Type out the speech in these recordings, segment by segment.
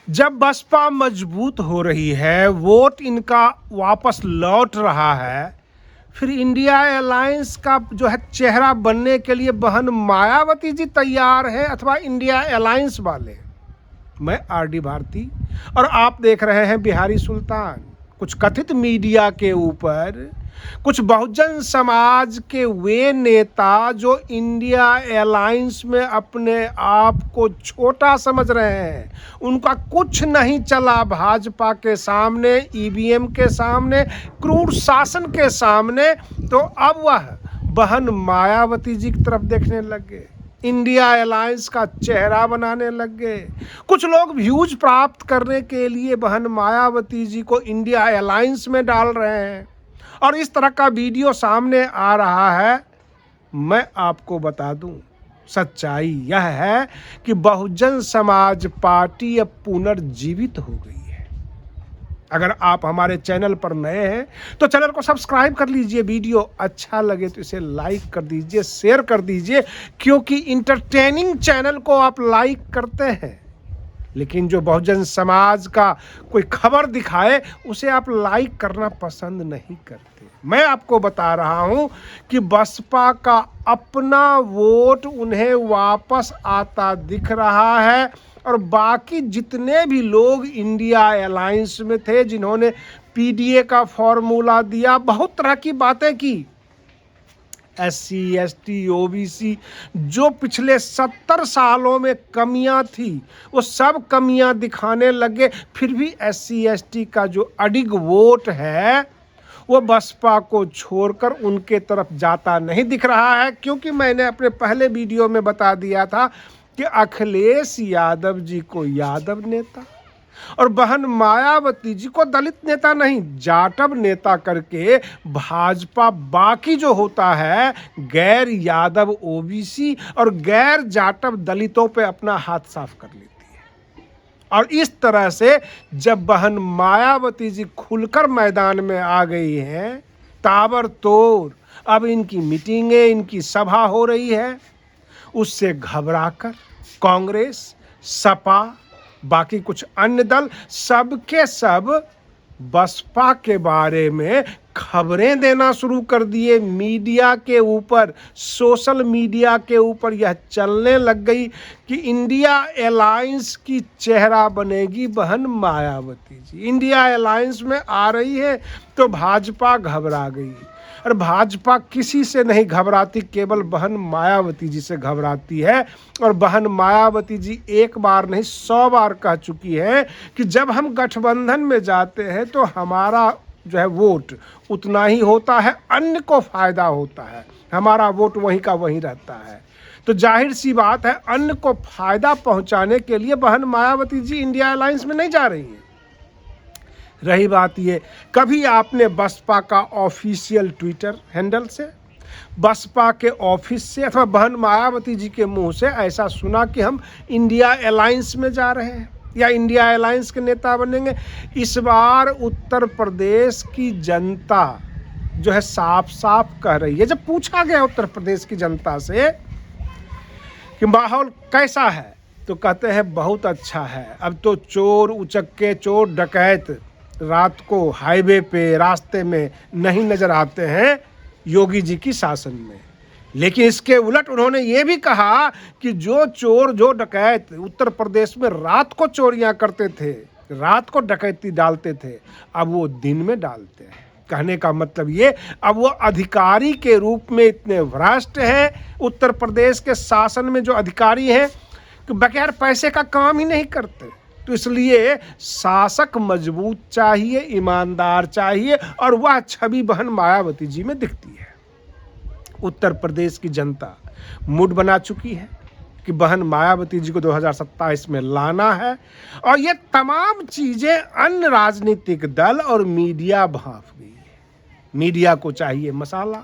जब बसपा मजबूत हो रही है, वोट इनका वापस लौट रहा है, फिर इंडिया अलायंस का जो है चेहरा बनने के लिए बहन मायावती जी तैयार है अथवा इंडिया अलायंस वाले। मैं आरडी भारती और आप देख रहे हैं बिहारी सुल्तान। कुछ कथित मीडिया के ऊपर कुछ बहुजन समाज के वे नेता जो इंडिया अलायंस में अपने आप को छोटा समझ रहे हैं, उनका कुछ नहीं चला भाजपा के सामने, ईवीएम के सामने, क्रूर शासन के सामने, तो अब वह बहन मायावती जी की तरफ देखने लग गए, इंडिया अलायंस का चेहरा बनाने लग गए। कुछ लोग व्यूज प्राप्त करने के लिए बहन मायावती जी को इंडिया अलायंस में डाल रहे हैं और इस तरह का वीडियो सामने आ रहा है। मैं आपको बता दूं, सच्चाई यह है कि बहुजन समाज पार्टी अब पुनर्जीवित हो गई है। अगर आप हमारे चैनल पर नए हैं तो चैनल को सब्सक्राइब कर लीजिए, वीडियो अच्छा लगे तो इसे लाइक कर दीजिए, शेयर कर दीजिए, क्योंकि इंटरटेनिंग चैनल को आप लाइक करते हैं, लेकिन जो बहुजन समाज का कोई खबर दिखाए उसे आप लाइक करना पसंद नहीं करते। मैं आपको बता रहा हूं कि बसपा का अपना वोट उन्हें वापस आता दिख रहा है और बाकी जितने भी लोग इंडिया अलायंस में थे, जिन्होंने पीडीए का फॉर्मूला दिया, बहुत तरह की बातें की, SC ST OBC जो पिछले 70 सालों में कमियां थी वो सब कमियां दिखाने लगे, फिर भी SC ST का जो अडिग वोट है वो बसपा को छोड़कर उनके तरफ जाता नहीं दिख रहा है। क्योंकि मैंने अपने पहले वीडियो में बता दिया था कि अखिलेश यादव जी को यादव नेता और बहन मायावती जी को दलित नेता नहीं, जाटव नेता करके भाजपा बाकी जो होता है गैर यादव OBC और गैर जाटव दलितों पे अपना हाथ साफ कर लेती है। और इस तरह से जब बहन मायावती जी खुलकर मैदान में आ गई हैं, ताबड़तोड़ अब इनकी मीटिंगें, इनकी सभा हो रही है, उससे घबराकर कांग्रेस, सपा, बाकी कुछ अन्य दल सबके सब बसपा के बारे में खबरें देना शुरू कर दिए। मीडिया के ऊपर, सोशल मीडिया के ऊपर यह चलने लग गई कि इंडिया अलायंस की चेहरा बनेगी बहन मायावती जी। इंडिया अलायंस में आ रही है तो भाजपा घबरा गई और भाजपा किसी से नहीं घबराती, केवल बहन मायावती जी से घबराती है। और बहन मायावती जी एक बार नहीं 100 बार कह चुकी है कि जब हम गठबंधन में जाते हैं तो हमारा जो है वोट उतना ही होता है, अन्य को फायदा होता है, हमारा वोट वहीं का वहीं रहता है। तो जाहिर सी बात है अन्य को फायदा पहुंचाने के लिए बहन मायावती जी इंडिया अलायंस में नहीं जा रही है। रही बात ये, कभी आपने बसपा का ऑफिशियल ट्विटर हैंडल से, बसपा के ऑफिस से अथवा बहन मायावती जी के मुंह से ऐसा सुना कि हम इंडिया अलायंस में जा रहे हैं या इंडिया अलायंस के नेता बनेंगे? इस बार उत्तर प्रदेश की जनता जो है साफ साफ कह रही है। जब पूछा गया उत्तर प्रदेश की जनता से कि माहौल कैसा है तो कहते हैं बहुत अच्छा है, अब तो चोर उचक्के, चोर डकैत रात को हाईवे पे, रास्ते में नहीं नजर आते हैं योगी जी की शासन में। लेकिन इसके उलट उन्होंने ये भी कहा कि जो चोर, जो डकैत उत्तर प्रदेश में रात को चोरियां करते थे, रात को डकैती डालते थे, अब वो दिन में डालते हैं। कहने का मतलब ये, अब वो अधिकारी के रूप में इतने भ्रष्ट हैं उत्तर प्रदेश के शासन में जो अधिकारी हैं कि बगैर पैसे का काम ही नहीं करते। तो इसलिए शासक मजबूत चाहिए, ईमानदार चाहिए, और वह छवि बहन मायावती जी में दिखती है। उत्तर प्रदेश की जनता मूड बना चुकी है कि बहन मायावती जी को 2027 में लाना है, और ये तमाम चीजें अन्य राजनीतिक दल और मीडिया भांप गई है। मीडिया को चाहिए मसाला,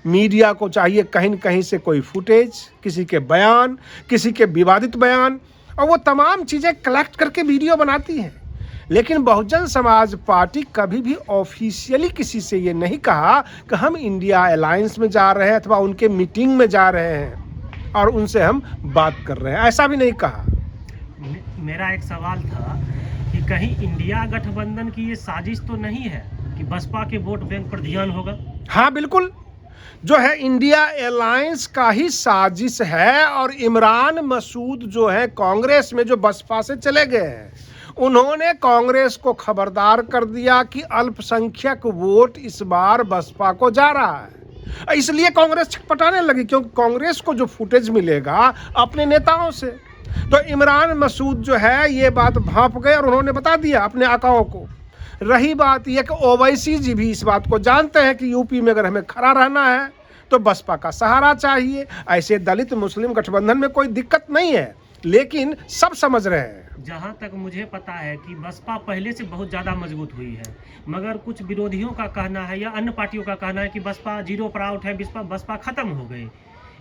मीडिया को चाहिए कहीं न कहीं से कोई फुटेज, किसी के बयान, किसी के विवादित बयान, और वो तमाम चीज़ें कलेक्ट करके वीडियो बनाती हैं। लेकिन बहुजन समाज पार्टी कभी भी ऑफिशियली किसी से ये नहीं कहा कि हम इंडिया अलायंस में जा रहे हैं अथवा उनके मीटिंग में जा रहे हैं और उनसे हम बात कर रहे हैं, ऐसा भी नहीं कहा। मेरा एक सवाल था कि कहीं इंडिया गठबंधन की ये साजिश तो नहीं है कि बसपा के वोट बैंक पर ध्यान होगा? हाँ बिल्कुल, जो है इंडिया अलायंस का ही साजिश है। और इमरान मसूद जो है कांग्रेस में जो बसपा से चले गए हैं, उन्होंने कांग्रेस को खबरदार कर दिया कि अल्पसंख्यक वोट इस बार बसपा को जा रहा है। इसलिए कांग्रेस छटपटाने लगी, क्योंकि कांग्रेस को जो फुटेज मिलेगा अपने नेताओं से। तो इमरान मसूद जो है ये बात भांप गए और उन्होंने बता दिया अपने आकाओं को। रही बात यह कि ओवैसी जी भी इस बात को जानते हैं कि यूपी में अगर हमें खड़ा रहना है तो बसपा का सहारा चाहिए। ऐसे दलित मुस्लिम गठबंधन में कोई दिक्कत नहीं है, लेकिन सब समझ रहे हैं। जहां तक मुझे पता है कि बसपा पहले से बहुत ज़्यादा मजबूत हुई है, मगर कुछ विरोधियों का कहना है या अन्य पार्टियों का कहना है कि बसपा जीरो पर आउट है, बसपा खत्म हो गई।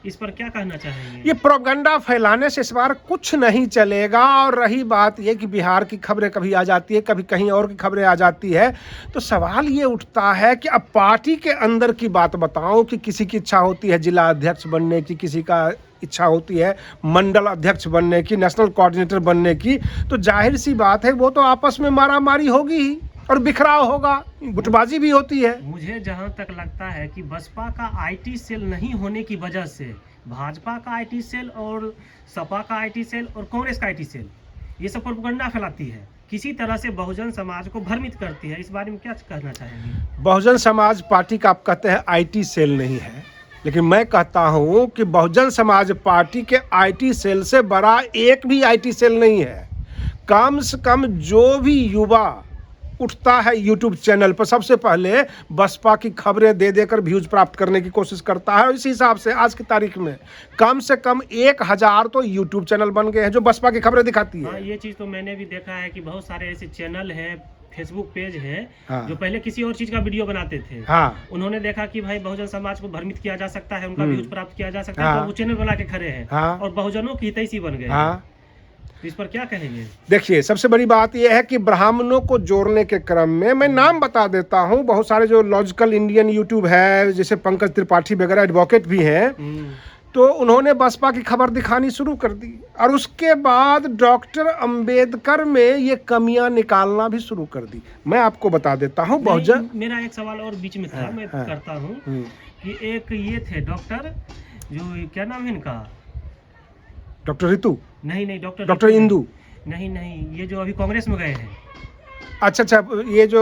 इस पर क्या कहना चाहेंगे? ये प्रोपगंडा फैलाने से इस बार कुछ नहीं चलेगा। और रही बात ये कि बिहार की खबरें कभी आ जाती है, कभी कहीं और की खबरें आ जाती है, तो सवाल ये उठता है कि अब पार्टी के अंदर की बात बताऊं कि किसी की इच्छा होती है जिला अध्यक्ष बनने की, किसी का इच्छा होती है मंडल अध्यक्ष बनने की, नेशनल कोऑर्डिनेटर बनने की, तो जाहिर सी बात है वो तो आपस में मारामारी होगी ही और बिखराव होगा, गुटबाजी भी होती है। मुझे जहां तक लगता है कि बसपा का आईटी सेल नहीं होने की वजह से भाजपा का आईटी सेल और सपा का आईटी सेल और कांग्रेस का आईटी सेल ये सब प्रोपगंडा फैलाती है, किसी तरह से बहुजन समाज को भ्रमित करती है। इस बारे में क्या कहना चाहेंगे? बहुजन समाज पार्टी का आप कहते हैं आईटी सेल नहीं है, लेकिन मैं कहता हूं कि बहुजन समाज पार्टी के आईटी सेल से बड़ा एक भी आईटी सेल नहीं है। कम से कम जो भी युवा उठता है यूट्यूब चैनल पर, सबसे पहले बसपा की खबरें दे देकर व्यूज प्राप्त करने की कोशिश करता है। और इसी हिसाब से आज की तारीख में कम से कम 1000 तो यूट्यूब चैनल बन गए हैं जो बसपा की खबरें दिखाती है। हाँ, ये चीज़ तो मैंने भी देखा है कि बहुत सारे ऐसे चैनल हैं, फेसबुक पेज है, हाँ। जो पहले किसी और चीज का वीडियो बनाते थे। हाँ। उन्होंने देखा कि भाई बहुजन समाज को भ्रमित किया जा सकता है, उनका व्यूज प्राप्त किया जा सकता हाँ। है, तो वो चैनल बना के खड़े हैं। हाँ। और बहुजनों की हितैषी बन गए। हाँ। तो इस पर क्या कहेंगे? देखिए, सबसे बड़ी बात यह है कि ब्राह्मणों को जोड़ने के क्रम में मैं नाम बता देता हूं, बहुत सारे जो लॉजिकल इंडियन यूट्यूब है, जैसे पंकज त्रिपाठी वगैरह एडवोकेट भी हैं, तो उन्होंने बसपा की खबर दिखानी शुरू कर दी। और उसके बाद डॉक्टर अंबेडकर में ये कमियां निकालना भी शुरू कर दी। मैं आपको बता देता हूं, बहुजन मेरा एक सवाल और बीच में था, मैं करता हूं कि एक ये थे डॉक्टर, जो क्या नाम है इनका, डॉक्टर रितु, नहीं डॉक्टर इंदु, नहीं, ये जो अभी कांग्रेस में गए हैं। अच्छा, ये जो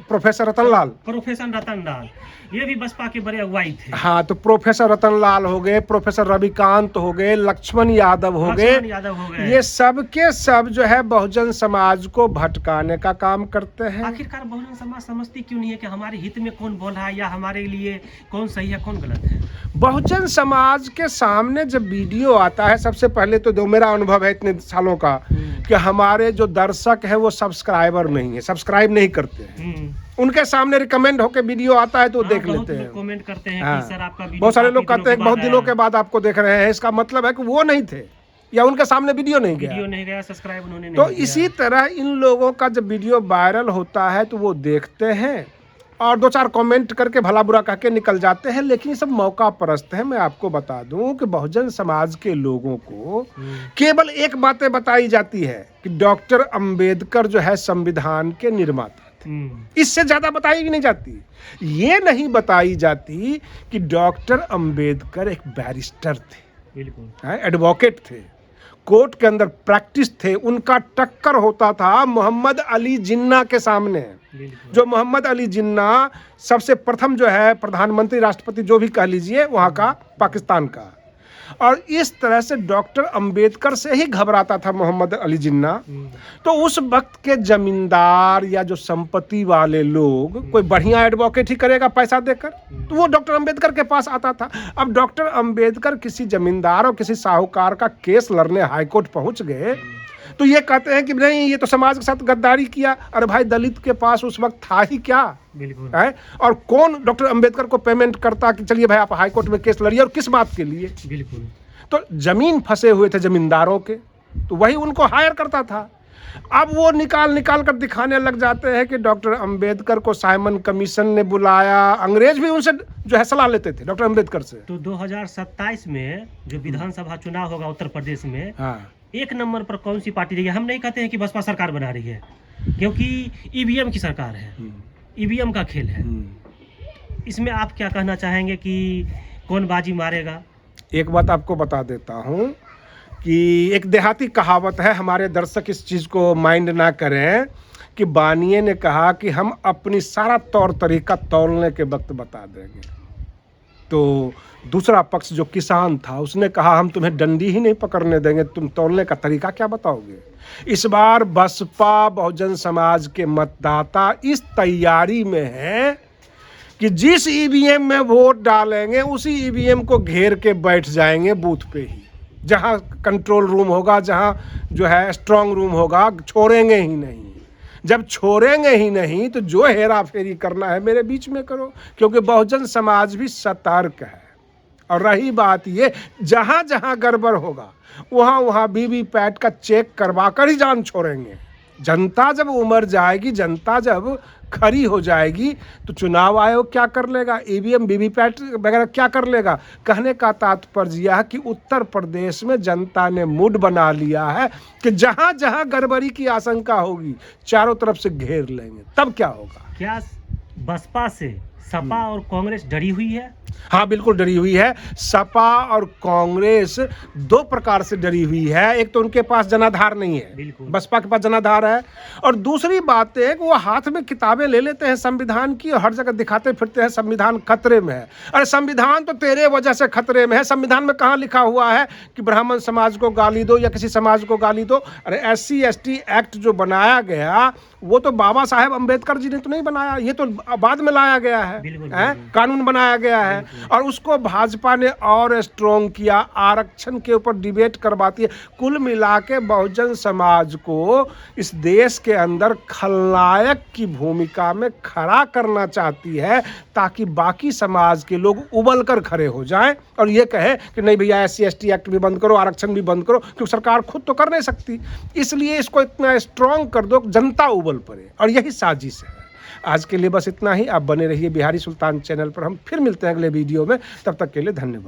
प्रोफेसर रतन लाल, ये भी बसपा के बड़े अगुवाई थे। हाँ, तो प्रोफेसर रतन लाल हो गए, प्रोफेसर रविकांत हो गए, लक्ष्मण यादव हो गए, ये सब के सब जो है बहुजन समाज को भटकाने का काम करते हैं। आखिरकार बहुजन समाज समझती क्यों नहीं है कि हमारे हित में कौन बोल रहा है या हमारे लिए कौन सही है कौन गलत है? बहुजन समाज के सामने जब वीडियो आता है, सबसे पहले तो जो मेरा अनुभव है इतने सालों का, कि हमारे जो दर्शक है वो सब्सक्राइबर नहीं है, सब्सक्राइब नहीं करते हैं। उनके सामने रिकमेंड होकर वीडियो आता है तो देख लेते हैं, कमेंट करते हैं हाँ। कि सर आपका वीडियो, बहुत सारे लोग कहते हैं बहुत दिनों के बाद आपको देख रहे हैं, इसका मतलब है कि वो नहीं थे या उनके सामने वीडियो नहीं गया, सब्सक्राइब उन्होंने नहीं तो किया। इसी तरह इन लोगों का जब वीडियो वायरल होता है तो वो देखते हैं और 2-4 कमेंट करके भला बुरा कह के निकल जाते हैं। लेकिन ये सब मौका परस्त है। मैं आपको बता दूं कि बहुजन समाज के लोगों को केवल एक बातें बताई जाती है कि डॉक्टर अंबेडकर जो है संविधान के निर्माता थे, इससे ज्यादा बताई भी नहीं जाती। ये नहीं बताई जाती कि डॉक्टर अंबेडकर एक बैरिस्टर थे, बिल्कुल एडवोकेट थे, कोर्ट के अंदर प्रैक्टिस थे, उनका टक्कर होता था मोहम्मद अली जिन्ना के सामने। जो मोहम्मद अली जिन्ना सबसे प्रथम जो है प्रधानमंत्री, राष्ट्रपति, जो भी कह लीजिए वहाँ का, पाकिस्तान का। और इस तरह से डॉक्टर अंबेडकर से ही घबराता था मोहम्मद अली जिन्ना। तो उस वक्त के जमींदार या जो संपत्ति वाले लोग, कोई बढ़िया एडवोकेट ही करेगा पैसा देकर, तो वो डॉक्टर अंबेडकर के पास आता था। अब डॉक्टर अंबेडकर किसी जमींदार और किसी साहूकार का केस लड़ने हाईकोर्ट पहुंच गए तो ये कहते हैं कि नहीं, ये तो समाज के साथ गद्दारी किया। अरे भाई, दलित के पास उस वक्त था ही क्या, बिल्कुल है? और कौन डॉक्टर अंबेडकर को पेमेंट करता कि चलिए भाई आप हाईकोर्ट में केस लड़िए, और किस बात के लिए? बिल्कुल। तो जमीन फंसे हुए थे जमींदारों के, तो वही उनको हायर करता था। अब वो निकाल कर दिखाने लग जाते हैं कि डॉक्टर अंबेडकर को साइमन कमीशन ने बुलाया। अंग्रेज भी उनसे जो है सलाह लेते थे डॉक्टर अंबेडकर से। तो 2027 में जो विधानसभा चुनाव होगा उत्तर प्रदेश में, हाँ, एक नंबर पर कौन सी पार्टी रही है? हम नहीं कहते हैं कि बसपा सरकार बना रही है, क्योंकि ईवीएम की सरकार है, ईवीएम का खेल है। इसमें आप क्या कहना चाहेंगे कि कौन बाजी मारेगा? एक बात आपको बता देता हूँ कि एक देहाती कहावत है, हमारे दर्शक इस चीज़ को माइंड ना करें, कि बानिए ने कहा कि हम अपनी सारा तौर तरीका तौलने के वक्त बता देंगे। तो दूसरा पक्ष जो किसान था उसने कहा हम तुम्हें डंडी ही नहीं पकड़ने देंगे, तुम तौलने का तरीका क्या बताओगे। इस बार बसपा बहुजन समाज के मतदाता इस तैयारी में हैं कि जिस ईवीएम में वोट डालेंगे उसी ईवीएम को घेर के बैठ जाएंगे बूथ पे ही, जहां कंट्रोल रूम होगा, जहां जो है स्ट्रांग रूम होगा, छोड़ेंगे ही नहीं। जब छोड़ेंगे ही नहीं तो जो हेरा फेरी करना है मेरे बीच में करो, क्योंकि बहुजन समाज भी सतर्क है। और रही बात ये, जहां जहां गड़बड़ होगा वहां वहां वीवीपैट का चेक करवा कर ही जान छोड़ेंगे। जनता जब उमड़ जाएगी, जनता जब खरी हो जाएगी तो चुनाव आयोग क्या कर लेगा, ईवीएम वीवीपैट वगैरह क्या कर लेगा। कहने का तात्पर्य यह है कि उत्तर प्रदेश में जनता ने मूड बना लिया है कि जहां जहां गड़बड़ी की आशंका होगी चारों तरफ से घेर लेंगे। तब क्या होगा? क्या बसपा से सपा और कांग्रेस डरी हुई है? हाँ, बिल्कुल डरी हुई है। सपा और कांग्रेस दो प्रकार से डरी हुई है। एक तो उनके पास जनाधार नहीं है, बसपा के पास जनाधार है, और दूसरी बात है कि वो हाथ में किताबें ले लेते हैं संविधान की और हर जगह दिखाते फिरते हैं संविधान खतरे में है। अरे संविधान तो तेरे वजह से खतरे में है। संविधान में कहाँ लिखा हुआ है कि ब्राह्मण समाज को गाली दो या किसी समाज को गाली दो? अरे SC/ST एक्ट जो बनाया गया वो तो बाबा साहेब अम्बेडकर जी ने तो नहीं बनाया, ये तो बाद में लाया गया है, कानून बनाया गया है। और उसको भाजपा ने और स्ट्रॉन्ग किया, आरक्षण के ऊपर डिबेट करवाती है। कुल मिला के बहुजन समाज को इस देश के अंदर खलनायक की भूमिका में खड़ा करना चाहती है, ताकि बाकी समाज के लोग उबल कर खड़े हो जाएं और ये कहे कि नहीं भैया SC/ST एक्ट भी बंद करो, आरक्षण भी बंद करो, क्योंकि सरकार खुद तो कर नहीं सकती। इसलिए इसको इतना स्ट्रॉन्ग कर दो जनता उबल पड़े, और यही साजिश है। आज के लिए बस इतना ही। आप बने रहिए बिहारी सुल्तान चैनल पर। हम फिर मिलते हैं अगले वीडियो में, तब तक के लिए धन्यवाद।